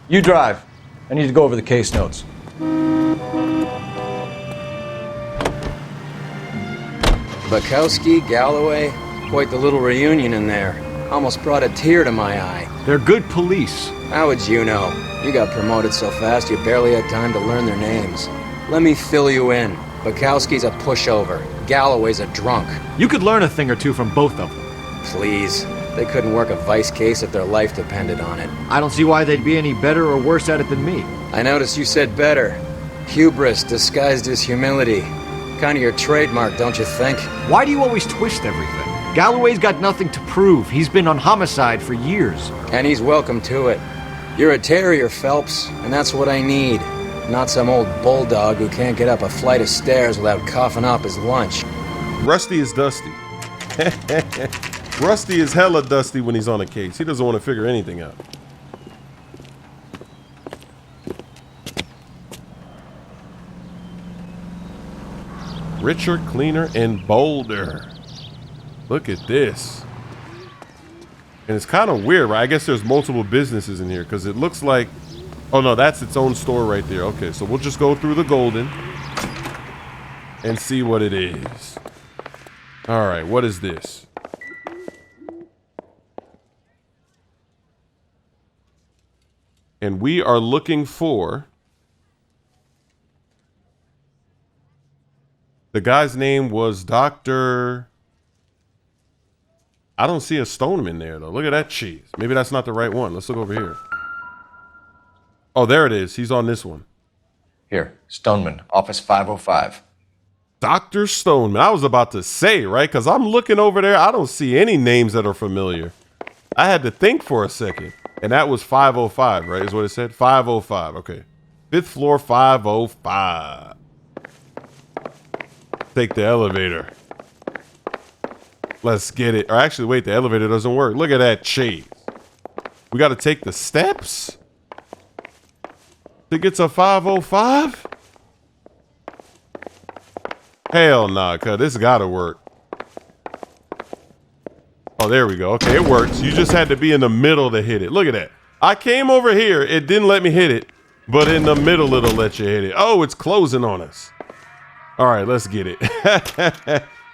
You drive. I need to go over the case notes. Bukowski, Galloway, quite the little reunion in there. Almost brought a tear to my eye. They're good police. How would you know? You got promoted so fast you barely had time to learn their names. Let me fill you in. Bukowski's a pushover. Galloway's a drunk. You could learn a thing or two from both of them. Please. They couldn't work a vice case if their life depended on it. I don't see why they'd be any better or worse at it than me. I noticed you said better. Hubris disguised as humility. Kind of your trademark, don't you think? Why do you always twist everything? Galloway's got nothing to prove. He's been on homicide for years. And he's welcome to it. You're a terrier, Phelps, and that's what I need. Not some old bulldog who can't get up a flight of stairs without coughing up his lunch. Rusty is dusty. Rusty is hella dusty when he's on a case. He doesn't want to figure anything out. Richer, cleaner, and bolder. Look at this. And it's kind of weird, right? I guess there's multiple businesses in here because it looks like... Oh, no, that's its own store right there. Okay, so we'll just go through the golden and see what it is. All right, what is this? And we are looking for... The guy's name was Dr. I don't see a Stoneman there, though. Look at that cheese. Maybe that's not the right one. Let's look over here. Oh, there it is. He's on this one. Here, Stoneman, office 505. Dr. Stoneman. I was about to say, right? Because I'm looking over there. I don't see any names that are familiar. I had to think for a second. And that was 505, right? Is what it said? 505. Okay. 5th floor, 505. Take the elevator. Let's get it. Or actually, wait, the elevator doesn't work. Look at that cheese. We got to take the steps to get to 505? Hell nah, cuz this gotta work. Oh, there we go. Okay, it works. You just had to be in the middle to hit it. Look at that. I came over here. It didn't let me hit it. But in the middle, it'll let you hit it. Oh, it's closing on us. All right, let's get it.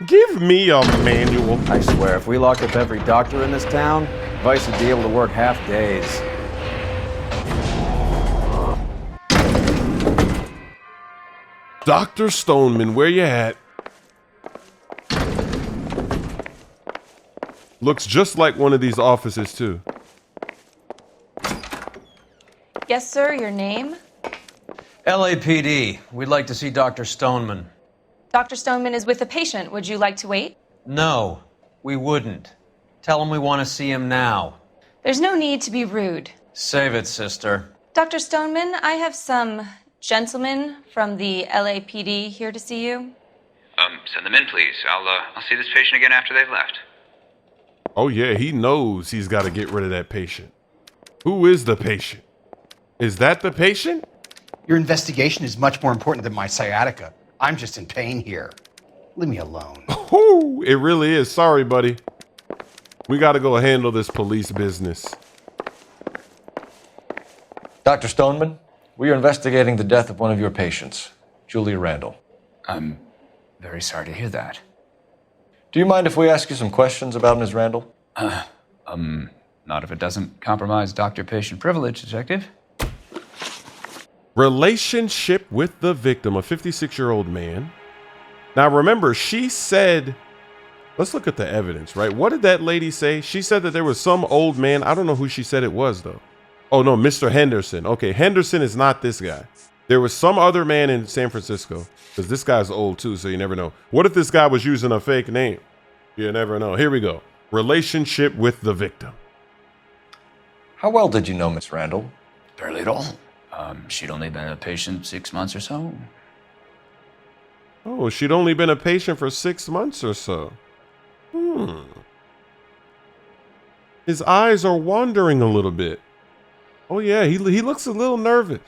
Give me a manual. I swear, if we locked up every doctor in this town, Vice would be able to work half days. Dr. Stoneman, where you at? Looks just like one of these offices, too. Yes, sir, your name? LAPD. We'd like to see Dr. Stoneman. Dr. Stoneman is with a patient. Would you like to wait? No, we wouldn't. Tell him we want to see him now. There's no need to be rude. Save it, sister. Dr. Stoneman, I have some gentlemen from the LAPD here to see you. Send them in, please. I'll see this patient again after they've left. Oh, yeah, he knows he's got to get rid of that patient. Who is the patient? Is that the patient? Your investigation is much more important than my sciatica. I'm just in pain here. Leave me alone. Oh, it really is. Sorry, buddy. We got to go handle this police business. Dr. Stoneman, we are investigating the death of one of your patients, Julia Randall. I'm very sorry to hear that. Do you mind if we ask you some questions about Ms. Randall? Not if it doesn't compromise doctor-patient privilege, Detective. Relationship with the victim, a 56-year-old man. Now, remember, she said, let's look at the evidence, right? What did that lady say? She said that there was some old man. I don't know who she said it was, though. Oh, no, Mr. Henderson. Okay, Henderson is not this guy. There was some other man in San Francisco, because this guy's old, too, so you never know. What if this guy was using a fake name? You never know. Here we go. Relationship with the victim. How well did you know Miss Randall? Barely at all. She'd only been a patient 6 months or so. Oh, she'd only been a patient for 6 months or so. His eyes are wandering a little bit. Oh, yeah, he looks a little nervous.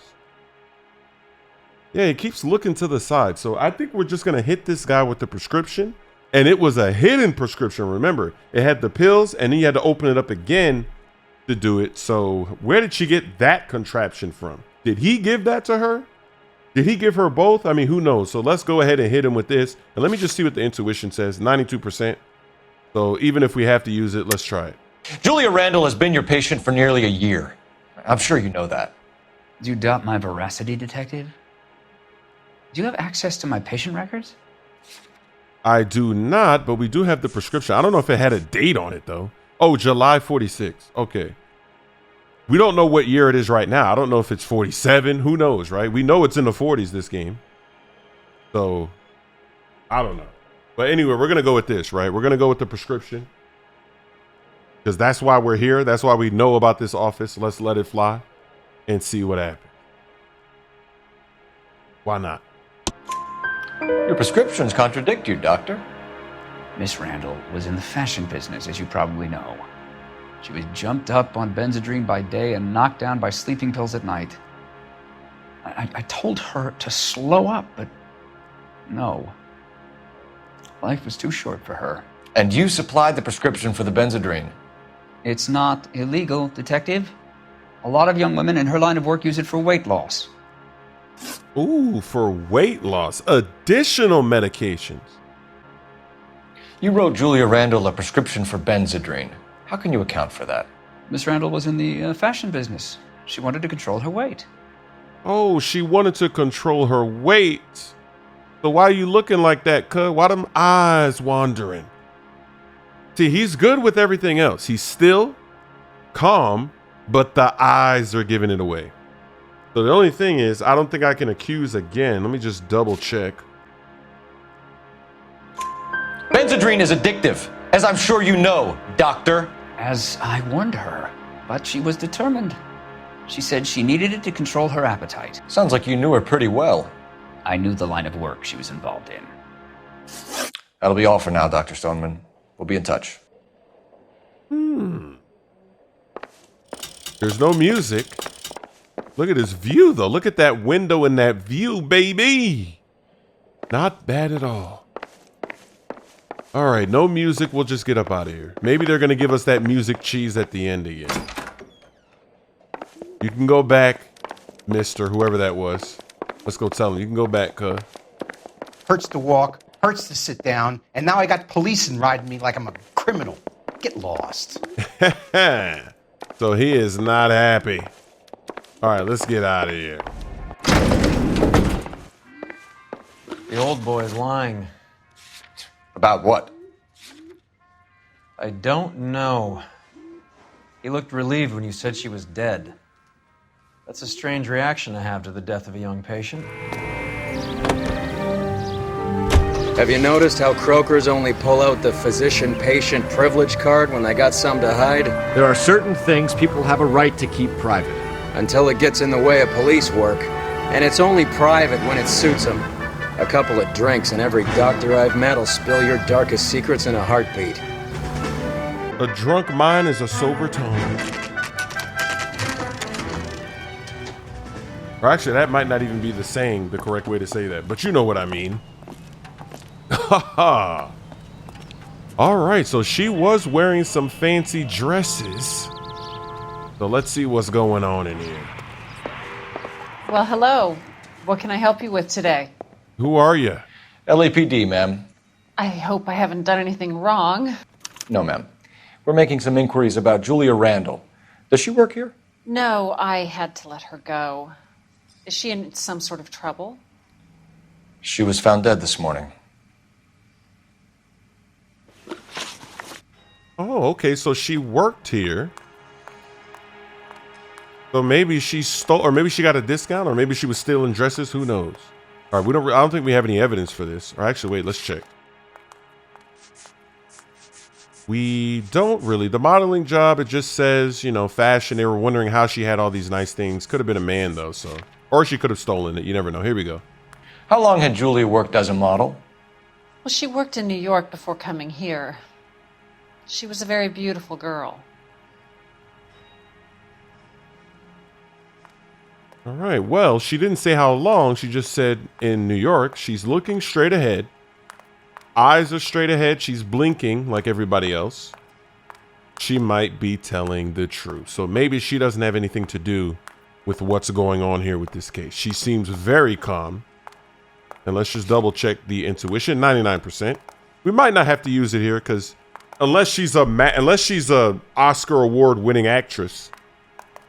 Yeah, he keeps looking to the side. So I think we're just going to hit this guy with the prescription. And it was a hidden prescription, remember. It had the pills, and then you had to open it up again to do it. So where did she get that contraption from? Did he give that to her? Did he give her both? I mean, who knows? So let's go ahead and hit him with this. And let me just see what the intuition says. 92%. So even if we have to use it, let's try it. Julia Randall has been your patient for nearly a year. I'm sure you know that. Do you doubt my veracity, Detective? Do you have access to my patient records? I do not, but we do have the prescription. I don't know if it had a date on it, though. Oh, July 46. Okay. We don't know what year it is right now. I don't know if it's 47. Who knows, right? We know it's in the 40s, this game. So, I don't know. But anyway, we're going to go with this, right? We're going to go with the prescription. Because that's why we're here. That's why we know about this office. Let's let it fly and see what happens. Why not? Your prescriptions contradict you, Doctor. Miss Randall was in the fashion business, as you probably know. She was jumped up on Benzedrine by day and knocked down by sleeping pills at night. I told her to slow up, but no. Life was too short for her. And you supplied the prescription for the Benzedrine. It's not illegal, Detective. A lot of young women in her line of work use it for weight loss. Ooh, for weight loss. Additional medications. You wrote Julia Randall a prescription for Benzedrine. How can you account for that? Miss Randall was in the fashion business. She wanted to control her weight. Oh, she wanted to control her weight. So why are you looking like that, cuz? Why them eyes wandering? See, he's good with everything else. He's still calm, but the eyes are giving it away. So the only thing is, I don't think I can accuse again. Let me just double check. Benzedrine is addictive, as I'm sure you know, Doctor. As I warned her, but she was determined. She said she needed it to control her appetite. Sounds like you knew her pretty well. I knew the line of work she was involved in. That'll be all for now, Dr. Stoneman. We'll be in touch. There's no music. Look at his view, though. Look at that window and that view, baby. Not bad at all. All right, no music. We'll just get up out of here. Maybe they're going to give us that music cheese at the end again. You can go back, mister, whoever that was. Let's go tell him. You can go back, cuz. Hurts to walk, hurts to sit down, and now I got police riding me like I'm a criminal. Get lost. So he is not happy. All right, let's get out of here. The old boy's lying. About what? I don't know. He looked relieved when you said she was dead. That's a strange reaction to have to the death of a young patient. Have you noticed how croakers only pull out the physician-patient privilege card when they got something to hide? There are certain things people have a right to keep private. Until it gets in the way of police work. And it's only private when it suits them. A couple of drinks and every doctor I've met will spill your darkest secrets in a heartbeat. A drunk mind is a sober tongue. Or actually, that might not even be the correct way to say that, but you know what I mean. Haha. All right, so she was wearing some fancy dresses. So let's see what's going on in here. Well, hello. What can I help you with today? Who are you? LAPD, ma'am. I hope I haven't done anything wrong. No, ma'am. We're making some inquiries about Julia Randall. Does she work here? No, I had to let her go. Is she in some sort of trouble? She was found dead this morning. Oh, okay, so she worked here. So maybe she stole, or maybe she got a discount, or maybe she was stealing dresses. Who knows? All right, I don't think we have any evidence for this. Or actually, wait, let's check. We don't really. The modeling job, it just says, you know, fashion. They were wondering how she had all these nice things. Could have been a man, though, so. Or she could have stolen it. You never know. Here we go. How long had Julia worked as a model? Well, she worked in New York before coming here. She was a very beautiful girl. All right, well, she didn't say how long. She just said in New York. She's looking straight ahead. Eyes are straight ahead. She's blinking like everybody else. she might be telling the truth. So maybe she doesn't have anything to do with what's going on here with this case. She seems very calm. And let's just double check the intuition, 99%. We might not have to use it here because unless she's a Oscar award winning actress.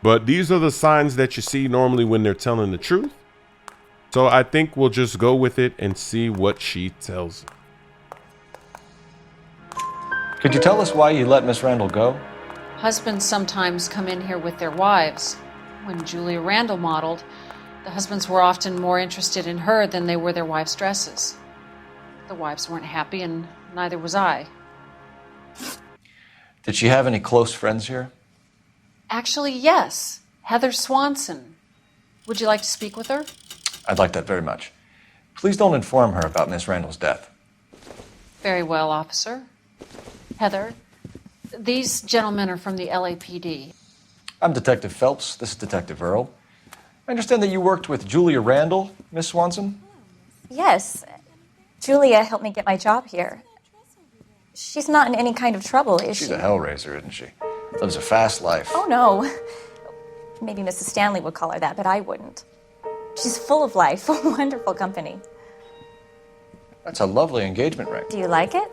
But these are the signs that you see normally when they're telling the truth. So I think we'll just go with it and see what she tells. Could you tell us why you let Miss Randall go? Husbands sometimes come in here with their wives. When Julia Randall modeled, the husbands were often more interested in her than they were their wives' dresses. The wives weren't happy, and neither was I. Did she have any close friends here? Actually, yes. Heather Swanson. Would you like to speak with her? I'd like that very much. Please don't inform her about Miss Randall's death. Very well, officer. Heather, these gentlemen are from the LAPD. I'm Detective Phelps. This is Detective Earl. I understand that you worked with Julia Randall, Miss Swanson? Yes. Julia helped me get my job here. She's not in any kind of trouble, is she? She's a hellraiser, isn't she? Lives a fast life. Oh, no. Maybe Mrs. Stanley would call her that, but I wouldn't. She's full of life, wonderful company. That's a lovely engagement ring. Do you like it?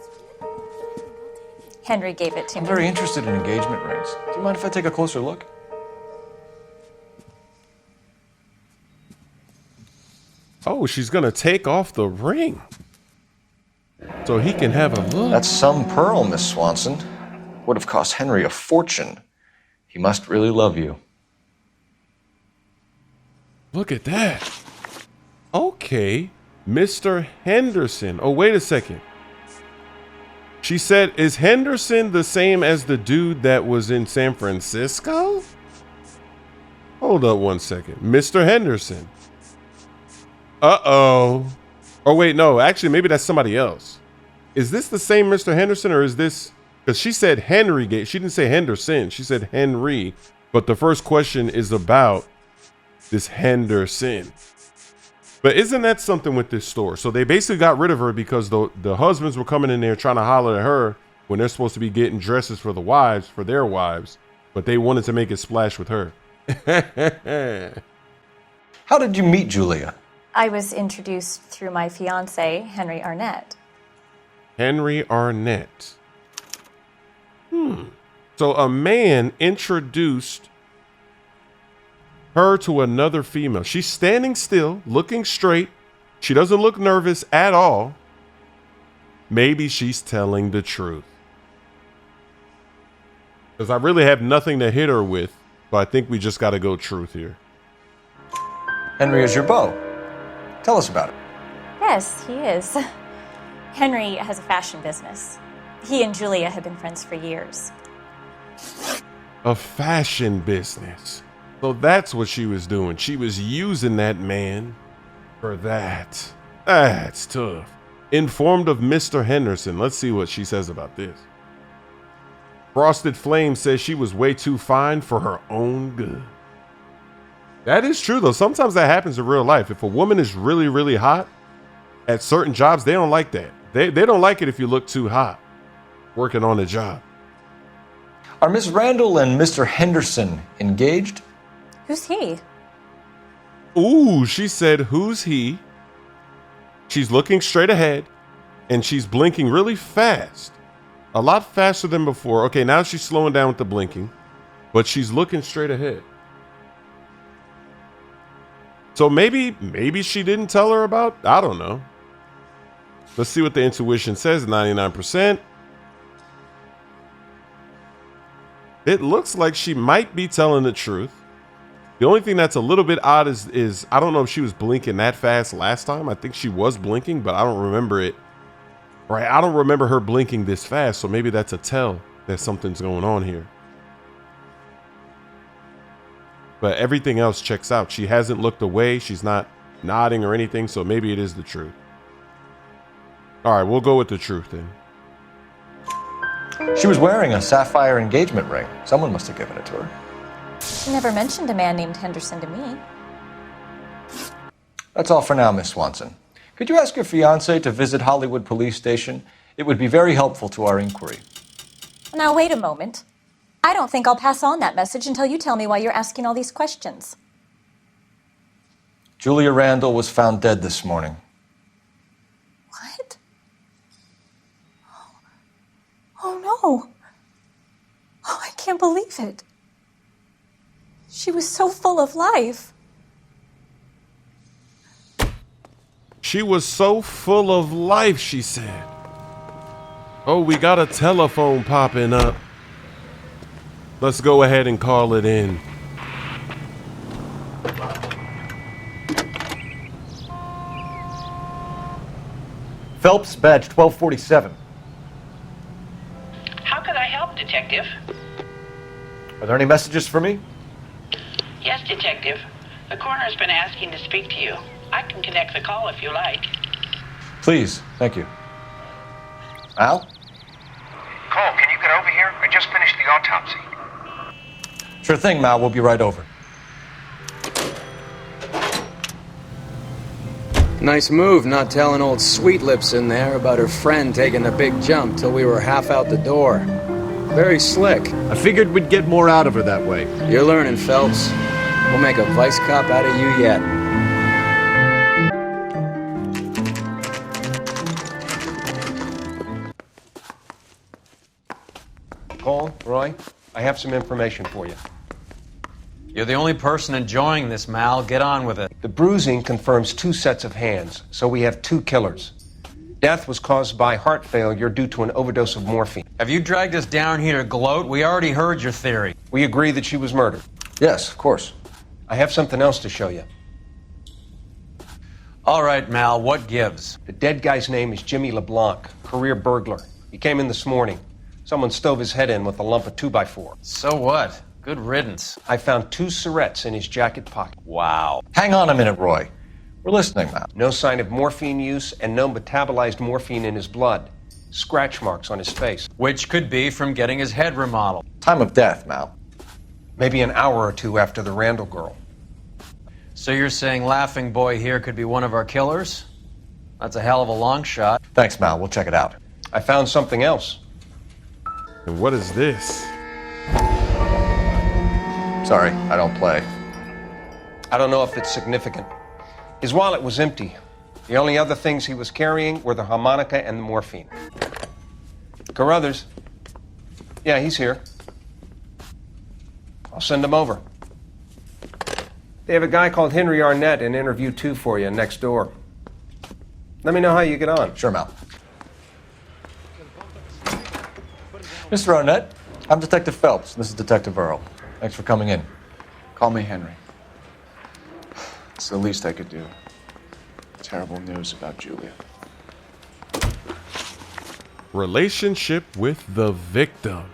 Henry gave it to I'm me. very interested in engagement rings. Do you mind if I take a closer look? Oh, she's gonna take off the ring so he can have a look. That's some pearl, Miss Swanson. Would have cost Henry a fortune. He must really love you. Look at that. Okay, Mr. Henderson. Oh, wait a second. She said, is Henderson the same as the dude that was in San Francisco? Hold up one second. Mr. Henderson. Uh-oh. Oh, wait, no. Actually, maybe that's somebody else. Is this the same Mr. Henderson, or is this... Because she said Henry. She didn't say Henderson. She said Henry. But the first question is about this Henderson. But isn't that something with this store? So they basically got rid of her because the husbands were coming in there trying to holler at her when they're supposed to be getting dresses for the wives, for their wives. But they wanted to make it splash with her. How did you meet Julia? I was introduced through my fiancé, Henry Arnett. Henry Arnett. So a man introduced her to another female. She's standing still, looking straight. She doesn't look nervous at all. Maybe she's telling the truth. Because I really have nothing to hit her with, but I think we just got to go truth here. Henry is your beau. Tell us about it. Yes, he is. Henry has a fashion business. He and Julia have been friends for years. A fashion business. So that's what she was doing. She was using that man for that. That's tough. Informed of Mr. Henderson. Let's see what she says about this. Frosted Flame says she was way too fine for her own good. That is true, though. Sometimes that happens in real life. If a woman is really, really hot at certain jobs, they don't like that. They don't like it if you look too hot working on a job. Are Miss Randall and Mr. Henderson engaged? Who's he? Ooh, she said, who's he? She's looking straight ahead and she's blinking really fast. A lot faster than before. Okay, now she's slowing down with the blinking, but she's looking straight ahead. So maybe she didn't tell her about, I don't know. Let's see what the intuition says, 99%. It looks like she might be telling the truth. The only thing that's a little bit odd is I don't know if she was blinking that fast last time. I think she was blinking, but I don't remember it. Right, I don't remember her blinking this fast, so maybe that's a tell that something's going on here. But everything else checks out. She hasn't looked away. She's not nodding or anything, so maybe it is the truth. All right, we'll go with the truth then. She was wearing a sapphire engagement ring. Someone must have given it to her. She never mentioned a man named Henderson to me. That's all for now, Miss Swanson. Could you ask your fiancé to visit Hollywood Police Station? It would be very helpful to our inquiry. Now, wait a moment. I don't think I'll pass on that message until you tell me why you're asking all these questions. Julia Randall was found dead this morning. What? Oh no. Oh, I can't believe it. She was so full of life. She was so full of life, she said. Oh, we got a telephone popping up. Let's go ahead and call it in. Phelps, badge 1247. How could I help, Detective? Are there any messages for me? Yes, Detective. The coroner's been asking to speak to you. I can connect the call if you like. Please, thank you. Al? Cole, can you get over here? I just finished the autopsy. Sure thing, Mal. We'll be right over. Nice move not telling old Sweet Lips in there about her friend taking the big jump till we were half out the door. Very slick. I figured we'd get more out of her that way. You're learning, Phelps. We'll make a vice cop out of you yet. Cole, Roy, I have some information for you. You're the only person enjoying this, Mal. Get on with it. The bruising confirms 2 sets of hands, so we have 2 killers. Death was caused by heart failure due to an overdose of morphine. Have you dragged us down here to gloat? We already heard your theory. We agree that she was murdered. Yes, of course. I have something else to show you. All right, Mal, what gives? The dead guy's name is Jimmy LeBlanc, career burglar. He came in this morning. Someone stove his head in with a lump of 2x4. So what? Good riddance. I found 2 cigarettes in his jacket pocket. Wow. Hang on a minute, Roy. We're listening now. No sign of morphine use and no metabolized morphine in his blood. Scratch marks on his face. Which could be from getting his head remodeled. Time of death, Mal. Maybe an hour or 2 after the Randall girl. So you're saying Laughing Boy here could be one of our killers? That's a hell of a long shot. Thanks, Mal. We'll check it out. I found something else. And what is this? Sorry, I don't play. I don't know if it's significant. His wallet was empty. The only other things he was carrying were the harmonica and the morphine. Carruthers. Yeah, he's here. I'll send him over. They have a guy called Henry Arnett in interview 2 for you next door. Let me know how you get on. Sure, Mal. Mr. Arnett, I'm Detective Phelps. This is Detective Earl. Thanks for coming in. Call me Henry. It's the least I could do. Terrible news about Julia. Relationship with the victim.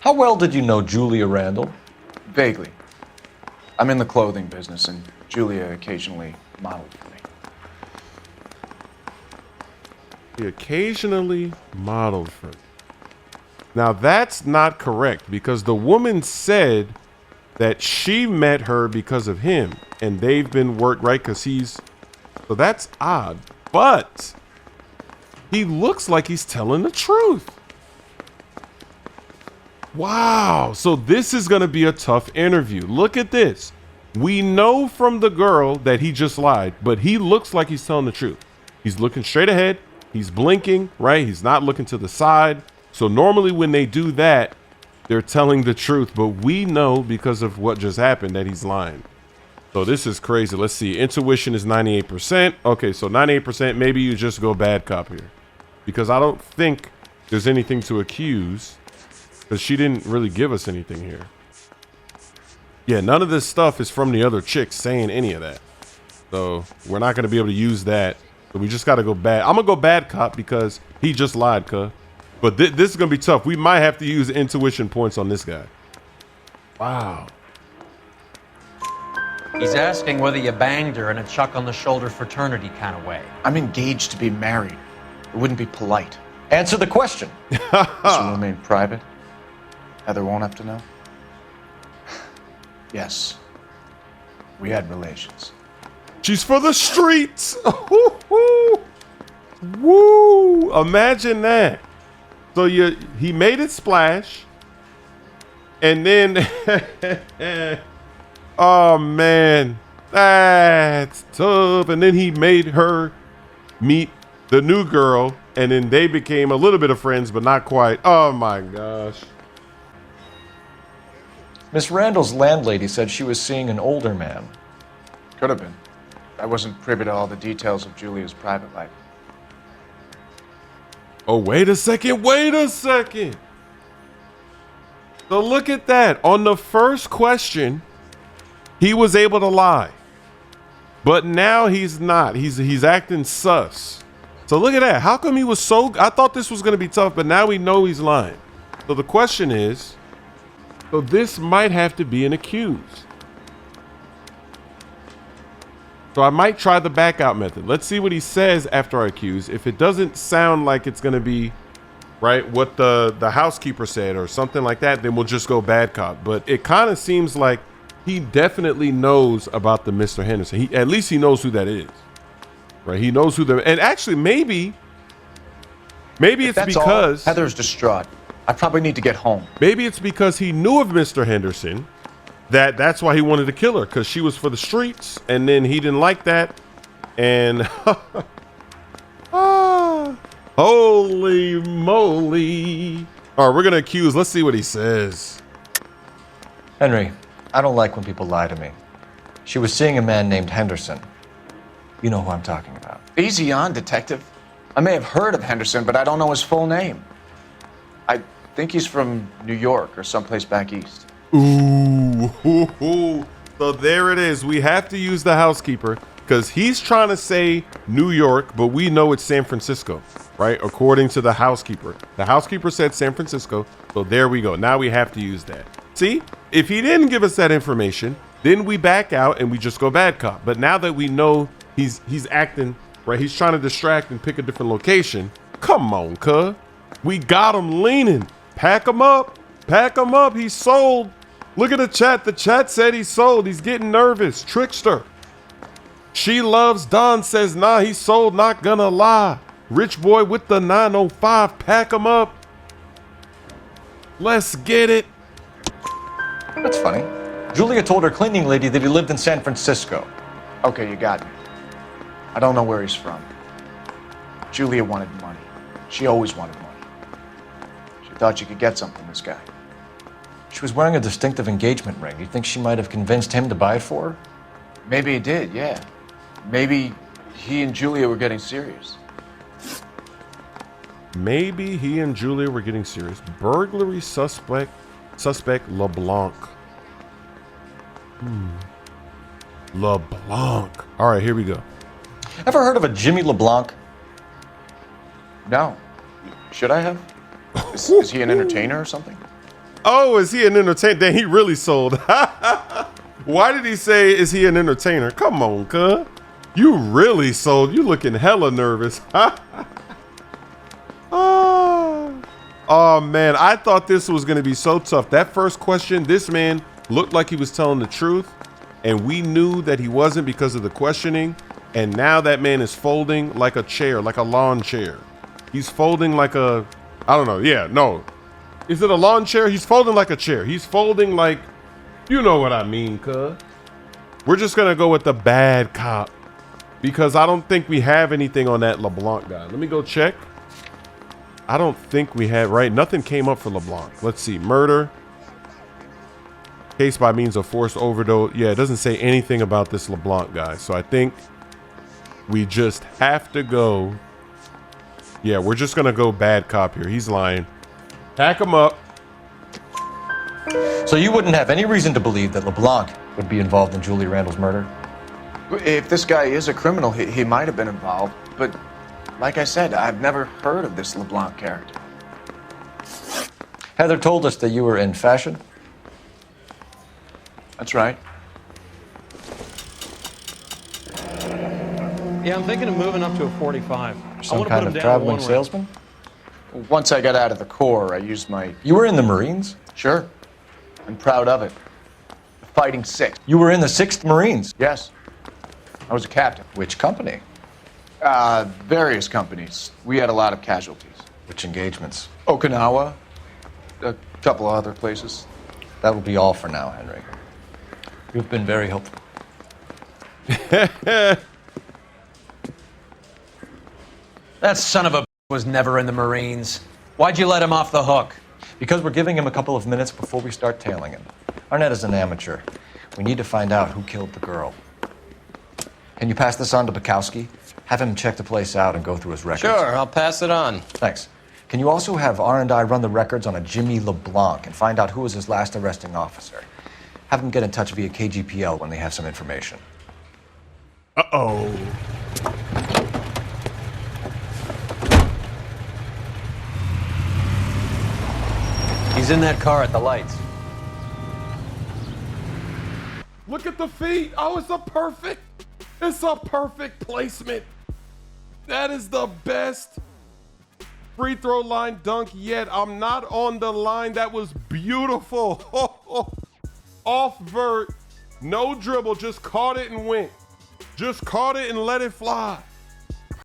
How well did you know Julia Randall? Vaguely. I'm in the clothing business, and Julia occasionally modeled for me. He occasionally modeled for me. Now, that's not correct because the woman said that she met her because of him and they've been worked right because he's. So that's odd. But he looks like he's telling the truth. Wow. So this is going to be a tough interview. Look at this. We know from the girl that he just lied, but he looks like he's telling the truth. He's looking straight ahead. He's blinking, right? He's not looking to the side. So normally when they do that, they're telling the truth, but we know because of what just happened that he's lying. So this is crazy. Let's see. Intuition is 98%. Okay, so 98%, maybe you just go bad cop here. Because I don't think there's anything to accuse because she didn't really give us anything here. Yeah, none of this stuff is from the other chicks saying any of that. So we're not going to be able to use that. So we just got to go bad. I'm going to go bad cop because he just lied, cuh. But this is going to be tough. We might have to use intuition points on this guy. Wow. He's asking whether you banged her in a chuck on the shoulder fraternity kind of way. I'm engaged to be married. It wouldn't be polite. Answer the question. This will remain private. Heather won't have to know. Yes. We had relations. She's for the streets. Woo! Imagine that. So he made it splash. And then, oh man, that's tough. And then he made her meet the new girl, and then they became a little bit of friends, but not quite. Oh my gosh. Miss Randall's landlady said she was seeing an older man. Could have been. I wasn't privy to all the details of Julia's private life. Oh, wait a second. Wait a second. So look at that. On the first question, he was able to lie. But now he's not. He's acting sus. So look at that. How come he was so... I thought this was going to be tough, but now we know he's lying. So the question is, so this might have to be an accused. So I might try the back out method. Let's see what he says after I accuse. If it doesn't sound like it's going to be, right, what the housekeeper said or something like that, then we'll just go bad cop. But it kind of seems like he definitely knows about the Mr. Henderson. At least he knows who that is. Right? He knows who the... And actually, maybe it's because... All, Heather's distraught. I probably need to get home. Maybe it's because he knew of Mr. Henderson. That's why he wanted to kill her, because she was for the streets, and then he didn't like that. And holy moly. All right, we're going to accuse. Let's see what he says. Henry, I don't like when people lie to me. She was seeing a man named Henderson. You know who I'm talking about. Easy on, detective. I may have heard of Henderson, but I don't know his full name. I think he's from New York or someplace back east. Ooh. So there it is. We have to use the housekeeper because he's trying to say New York, but we know it's San Francisco, right? According to the housekeeper. The housekeeper said San Francisco. So there we go. Now we have to use that. See, if he didn't give us that information, then we back out and we just go bad cop. But now that we know he's acting, right? He's trying to distract and pick a different location. Come on, cuz. We got him leaning. Pack him up. Pack him up. He's sold. Look at the chat. The chat said he's sold. He's getting nervous. Trickster. She loves Don says, nah, he's sold. Not gonna lie. Rich boy with the 905. Pack him up. Let's get it. That's funny. Julia told her cleaning lady that he lived in San Francisco. Okay, you got me. I don't know where he's from. Julia wanted money. She always wanted money. She thought she could get something from this guy. She was wearing a distinctive engagement ring. Do you think she might have convinced him to buy it for her? Maybe he did, yeah. Maybe he and Julia were getting serious. Maybe he and Julia were getting serious. Burglary suspect LeBlanc. LeBlanc. All right, here we go. Ever heard of a Jimmy LeBlanc? No. Should I have? Is he an entertainer or something? Oh, is he an entertainer? Then he really sold. Why did he say, is he an entertainer? Come on, cuz. You really sold. You looking hella nervous. Oh, man. I thought this was going to be so tough. That first question, this man looked like he was telling the truth. And we knew that he wasn't because of the questioning. And now that man is folding like a chair, like a lawn chair. He's folding like a, I don't know. Yeah, no. Is it a lawn chair? He's folding like a chair. He's folding like, you know what I mean, cuz. We're just going to go with the bad cop because I don't think we have anything on that LeBlanc guy. Let me go check. I don't think we had, right? Nothing came up for LeBlanc. Let's see. Murder. Case by means of forced overdose. Yeah, it doesn't say anything about this LeBlanc guy. So I think we just have to go. Yeah, we're just going to go bad cop here. He's lying. Pack him up. So you wouldn't have any reason to believe that LeBlanc would be involved in Julia Randall's murder? If this guy is a criminal, he might have been involved. But like I said, I've never heard of this LeBlanc character. Heather told us that you were in fashion. That's right. Yeah, I'm thinking of moving up to a 45. Some kind of traveling salesman? Once I got out of the Corps, I used my... You were in the Marines? Sure. I'm proud of it. Fighting 6th. You were in the 6th Marines? Yes. I was a captain. Which company? Various companies. We had a lot of casualties. Which engagements? Okinawa. A couple of other places. That will be all for now, Henry. You've been very helpful. That son of a was never in the Marines. Why'd you let him off the hook? Because we're giving him a couple of minutes before we start tailing him. Arnett is an amateur. We need to find out who killed the girl. Can you pass this on to Bukowski? Have him check the place out and go through his records. Sure, I'll pass it on. Thanks. Can you also have R&I run the records on a Jimmy LeBlanc and find out who was his last arresting officer? Have them get in touch via KGPL when they have some information. Uh-oh. He's in that car at the lights. Look at the feet. Oh, it's a perfect placement. That is the best free throw line dunk yet. I'm not on the line. That was beautiful. Off vert, no dribble, just caught it and went. Just caught it and let it fly.